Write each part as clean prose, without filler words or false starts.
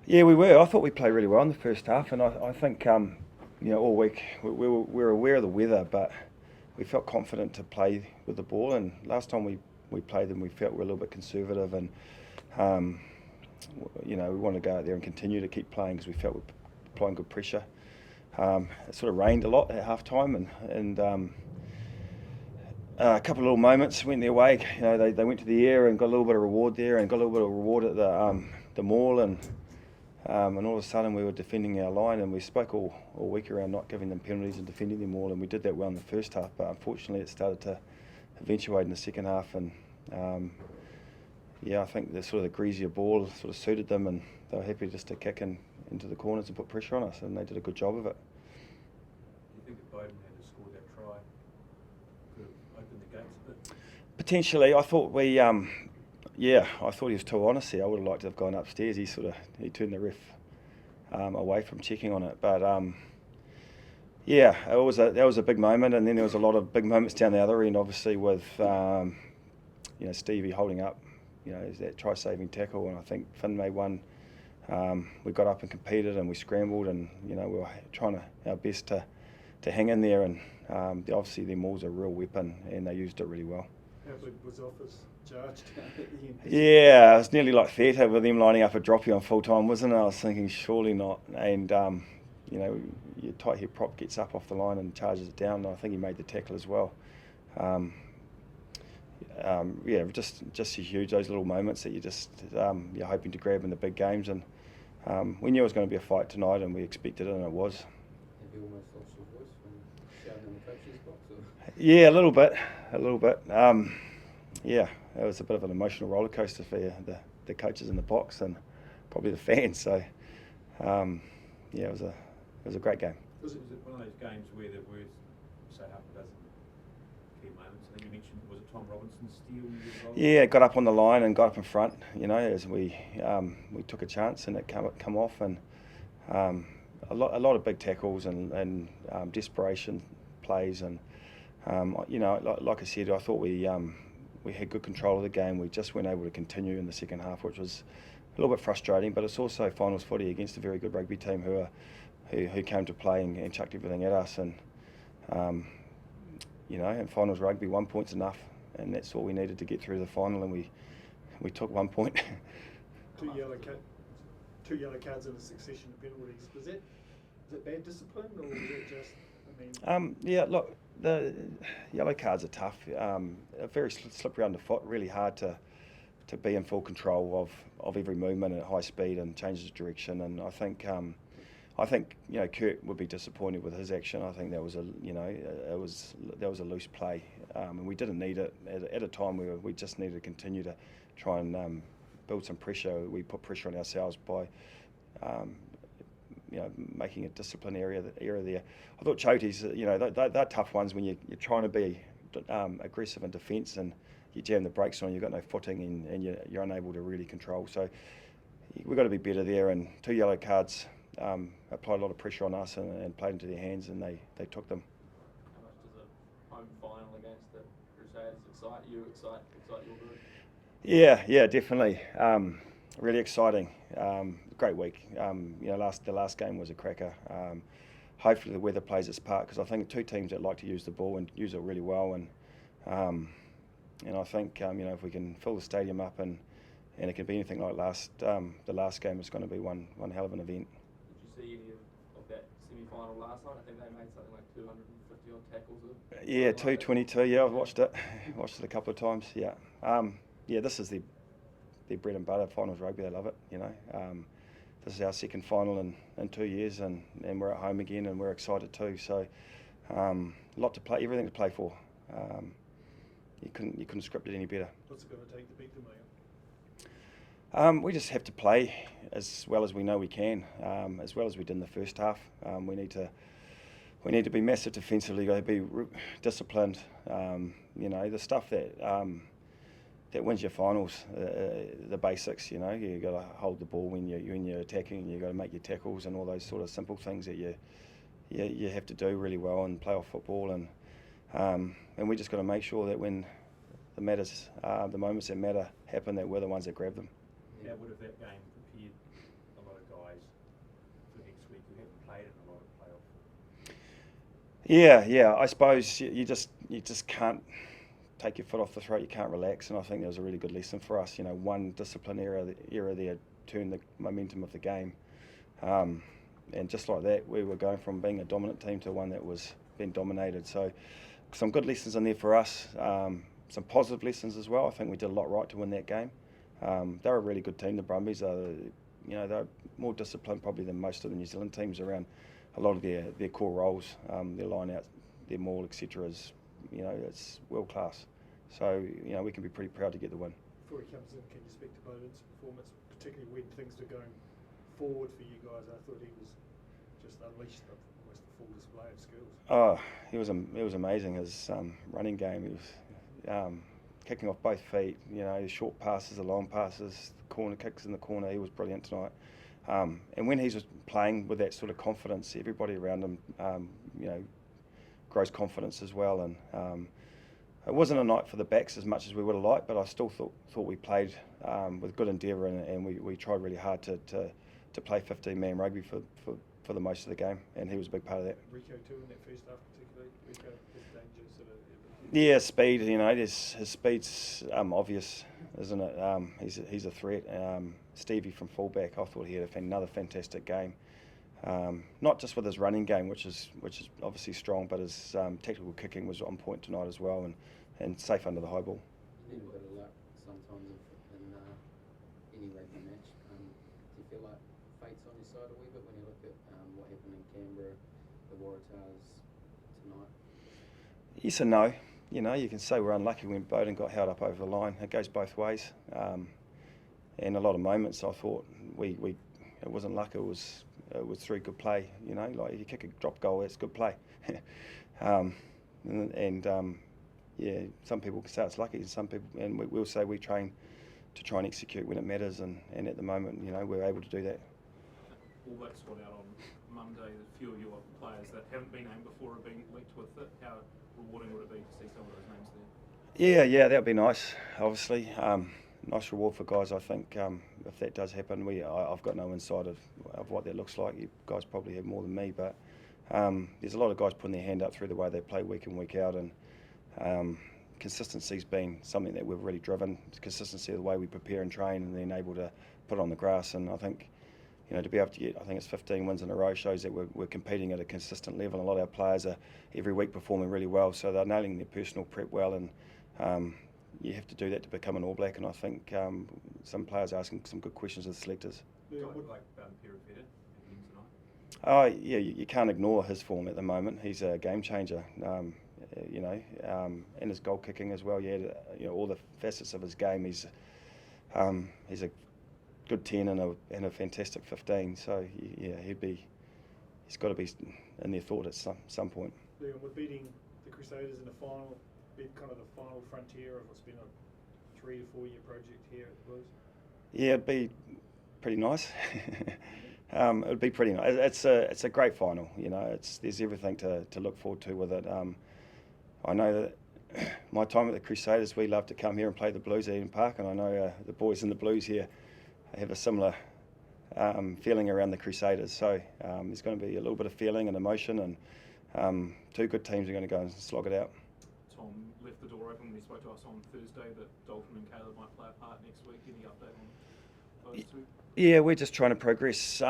Yeah, we were. I thought we played really well in the first half, and I think all week we were aware of the weather, but we felt confident to play with the ball. And last time we played them, we felt we were a little bit conservative, and um, we wanted to go out there and continue to keep playing because we felt we were applying good pressure. It sort of rained a lot at half time, and a couple of little moments went their way. They went to the air and got a little bit of reward there, and got a little bit of reward at the maul, and all of a sudden we were defending our line, and we spoke all week around not giving them penalties and defending them all, and we did that well in the first half, but unfortunately it started to eventuate in the second half, and I think the sort of the greasier ball sort of suited them, and they were happy just to kick into the corners and put pressure on us, and they did a good job of it. Do you think if Bowden had scored that try, could have opened the gates a bit? Potentially, I thought I thought he was too honest there. I would have liked to have gone upstairs. He turned the ref away from checking on it. But that was a big moment, and then there was a lot of big moments down the other end. Obviously, with Stevie holding up, that try-saving tackle, and I think Finn made one. We got up and competed, and we scrambled, and we were trying our best to hang in there. And obviously, their maul's a real weapon, and they used it really well. How big was Offa's charge down at the end? Yeah, it was nearly like theatre with them lining up a droppy on full time, wasn't it? I was thinking, surely not. And, your tight head prop gets up off the line and charges it down. And I think he made the tackle as well. Just huge, those little moments that you're hoping to grab in the big games. And we knew it was going to be a fight tonight, and we expected it, and it was. Have you almost lost your voice from shouting in the coach's box? Or? Yeah, a little bit. It was a bit of an emotional roller coaster for the coaches in the box and probably the fans. So, it was a great game. Was it one of those games where the words say half a dozen key moments? I think you mentioned, was it Tom Robinson's steal? Yeah, got up on the line and got up in front. As we took a chance and it come off, and a lot of big tackles and desperation plays, and like I said, I thought we had good control of the game. We just weren't able to continue in the second half, which was a little bit frustrating. But it's also finals footy against a very good rugby team who came to play and chucked everything at us. And in finals rugby, 1 point's enough, and that's all we needed to get through the final. And we took 1 point. Two yellow cards in a succession of penalties. Was that bad discipline, or was it just? Look, the yellow cards are tough. Very slippery underfoot. Really hard to be in full control of every movement at high speed and changes of direction. And I think Kurt would be disappointed with his action. I think that was a loose play, and we didn't need it at a time where we just needed to continue to try and build some pressure. We put pressure on ourselves by making a discipline area there. I thought Chotes, they're tough ones when you're trying to be aggressive in defence and you jam the brakes on, you've got no footing, and you're unable to really control. So we've got to be better there, and 2 yellow cards applied a lot of pressure on us and played into their hands, and they took them. How much does a home final against the Crusaders excite your group? Yeah, definitely. Really exciting. Great week. The last game was a cracker. Hopefully the weather plays its part, because I think 2 teams that like to use the ball and use it really well, and I think if we can fill the stadium up and it can be anything like the last game, it's going to be one hell of an event. Did you see any of that semi-final last night? I think they made something like 250 odd tackles. Yeah, 222. Yeah, I've watched it. Watched it a couple of times. Yeah. This is their bread and butter, finals rugby. They love it. This is our second final in 2 years, and we're at home again, and we're excited too. So, a lot to play, everything to play for. You couldn't script it any better. What's it going to take to beat them, We just have to play as well as we know we can, as well as we did in the first half. We need to be massive defensively. Got to be disciplined. The stuff that wins your finals, the basics. You got to hold the ball when you're attacking, and you got to make your tackles and all those sort of simple things that you have to do really well in playoff football. And we just got to make sure that when the moments that matter happen, that we're the ones that grab them. How would have that game prepared the lot of guys for next week who haven't played in a lot of playoff. Yeah. I suppose you just can't take your foot off the throat. You can't relax, and I think that was a really good lesson for us. One discipline error there turned the momentum of the game, and just like that, we were going from being a dominant team to one that was being dominated. So, some good lessons in there for us. Some positive lessons as well. I think we did a lot right to win that game. They're a really good team, the Brumbies. They're more disciplined probably than most of the New Zealand teams around a lot of their core roles, their line out, their maul, etc. Is it's world class. So we can be pretty proud to get the win. Before he comes in, can you speak to Bowden's performance, particularly when things were going forward for you guys? I thought he was just unleashed almost the full display of skills. Oh, he was amazing. His running game, he was kicking off both feet. His short passes, the long passes, the corner kicks in the corner. He was brilliant tonight. And when he's playing with that sort of confidence, everybody around him, grows confidence as well. And it wasn't a night for the backs as much as we would have liked, but I still thought we played with good endeavour, and we tried really hard to play 15-man rugby for the most of the game, and he was a big part of that. Rico too in that first half particularly. Rico, his danger sort of. Yeah, speed. His speed's obvious, isn't it? He's a threat. Stevie from fullback, I thought he had another fantastic game. Not just with his running game, which is obviously strong, but his tactical kicking was on point tonight as well, and safe under the high ball. You need a bit of luck sometimes in any rugby match. Do you feel like fate's on your side a wee bit when you look at what happened in Canberra, the Waratahs tonight? Yes and no. You can say we're unlucky when Bowden got held up over the line. It goes both ways. And a lot of moments I thought it wasn't luck, it was through good play. Like if you kick a drop goal, that's good play. Yeah, some people can say it's lucky, and some people, and we'll say we train to try and execute when it matters, and at the moment, we're able to do that. All that sort out on Monday. A few of your players that haven't been named before are being linked with it. How rewarding would it be to see some of those names there? Yeah, that'd be nice. Obviously, nice reward for guys. I think if that does happen, I've got no insight of what that looks like. You guys probably have more than me, but there's a lot of guys putting their hand up through the way they play week in, week out, and consistency's been something that we've really driven. Consistency of the way we prepare and train, and then able to put it on the grass. And I think to be able to get, I think it's 15 wins in a row, shows that we're competing at a consistent level. A lot of our players are every week performing really well, so they're nailing their personal prep well, and you have to do that to become an All Black. And I think some players are asking some good questions of the selectors. Yeah, like Perifetta tonight. Oh yeah, you can't ignore his form at the moment. He's a game changer. And his goal kicking as well. Yeah, all the facets of his game. He's a good 10 and a fantastic 15. So yeah, he's got to be in their thought at some point. Leon, we're beating the Crusaders in the final, kind of the final frontier of what's been a 3 to 4 year project here at the Blues. Yeah, it'd be pretty nice. It'd be pretty nice. It's a great final. There's everything to look forward to with it. I know that my time at the Crusaders, we love to come here and play the Blues at Eden Park, and I know the boys in the Blues here have a similar feeling around the Crusaders. So there's going to be a little bit of feeling and emotion, and two good teams are going to go and slog it out. Tom left the door open when he spoke to us on Thursday that Dalton and Caleb might play a part next week. Any update on those two? Yeah, we're just trying to progress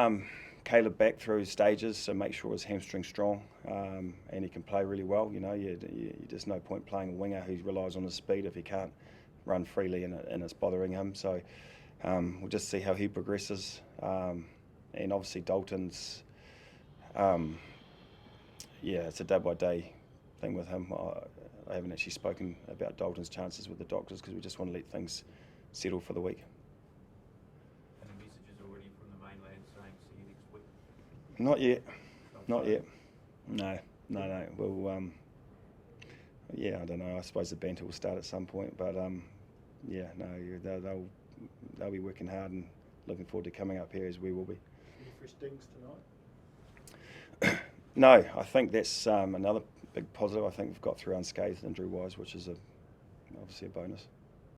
Caleb back through stages, so make sure his hamstring's strong, and he can play really well. There's no point playing a winger who relies on his speed if he can't run freely and it's bothering him. So we'll just see how he progresses. And obviously Dalton's, it's a day-by-day thing with him. I haven't actually spoken about Dalton's chances with the doctors because we just want to let things settle for the week. And the messages already from the mainland saying see you next week? Not yet. No. Well, I don't know. I suppose the banter will start at some point, but they'll be working hard and looking forward to coming up here as we will be. Any fresh dings tonight? No, I think that's another big positive. I think we've got through unscathed injury-wise, which is obviously a bonus.